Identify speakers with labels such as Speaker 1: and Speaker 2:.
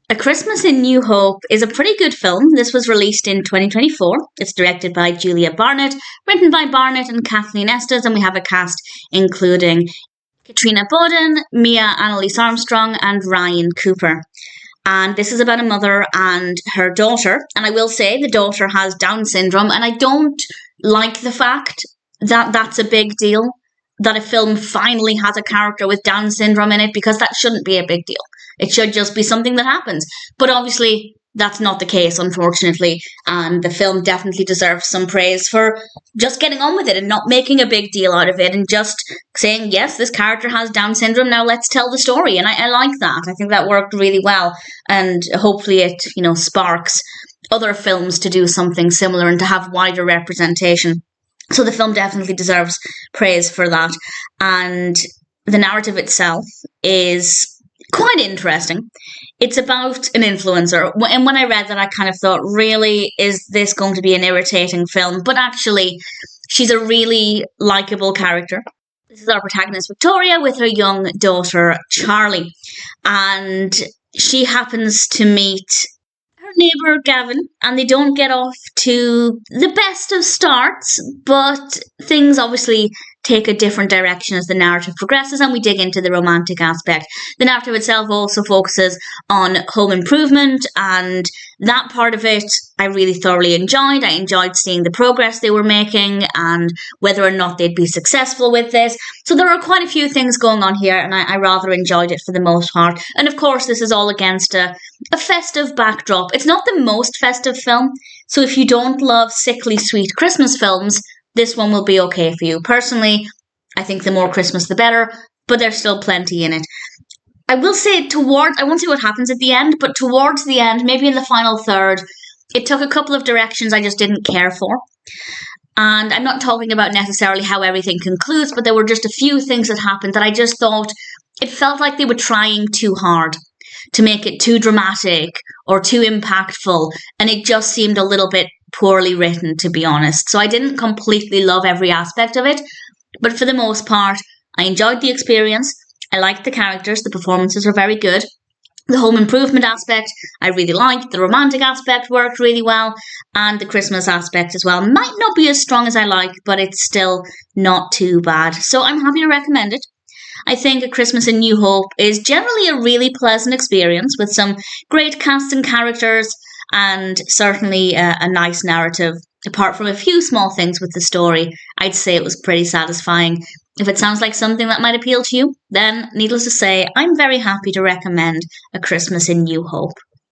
Speaker 1: A Christmas in New Hope is a pretty good film. This was released in 2024. It's directed by Julia Barnett, written by Barnett and Kathleen Estes, and we have a cast including Katrina Bowden, Analise Armstrong, and Ryan Cooper. And this is about a mother and her daughter. And I will say the daughter has Down syndrome, and I don't like the fact that that's a big deal, that a film finally has a character with Down syndrome in it, because that shouldn't be a big deal. It should just be something that happens. But obviously, that's not the case, unfortunately. And the film definitely deserves some praise for just getting on with it and not making a big deal out of it and just saying, yes, this character has Down syndrome, now let's tell the story. And I like that. I think that worked really well. And hopefully it, sparks other films to do something similar and to have wider representation. So the film definitely deserves praise for that. And the narrative itself is quite interesting. It's about an influencer. And when I read that, I kind of thought, really, is this going to be an irritating film? But actually, she's a really likable character. This is our protagonist, Victoria, with her young daughter, Charlie. And she happens to meet her neighbour, Gavin, and they don't get off to the best of starts, but things obviously take a different direction as the narrative progresses, and we dig into the romantic aspect. The narrative itself also focuses on home improvement, and that part of it I really thoroughly enjoyed. I enjoyed seeing the progress they were making and whether or not they'd be successful with this. So there are quite a few things going on here, and I rather enjoyed it for the most part. And of course, this is all against a festive backdrop. It's not the most festive film, so if you don't love sickly sweet Christmas films, this one will be okay for you. Personally, I think the more Christmas the better, but there's still plenty in it. I will say I won't say what happens at the end, but towards the end, maybe in the final third, it took a couple of directions I just didn't care for. And I'm not talking about necessarily how everything concludes, but there were just a few things that happened that I just thought it felt like they were trying too hard to make it too dramatic or too impactful, and it just seemed a little bit poorly written, to be honest. So I didn't completely love every aspect of it, but for the most part, I enjoyed the experience. I liked the characters. The performances were very good. The home improvement aspect, I really liked. The romantic aspect worked really well. And the Christmas aspect as well. Might not be as strong as I like, but it's still not too bad. So I'm happy to recommend it. I think A Christmas in New Hope is generally a really pleasant experience with some great cast and characters and certainly a nice narrative. Apart from a few small things with the story, I'd say it was pretty satisfying. If it sounds like something that might appeal to you, then needless to say, I'm very happy to recommend A Christmas in New Hope.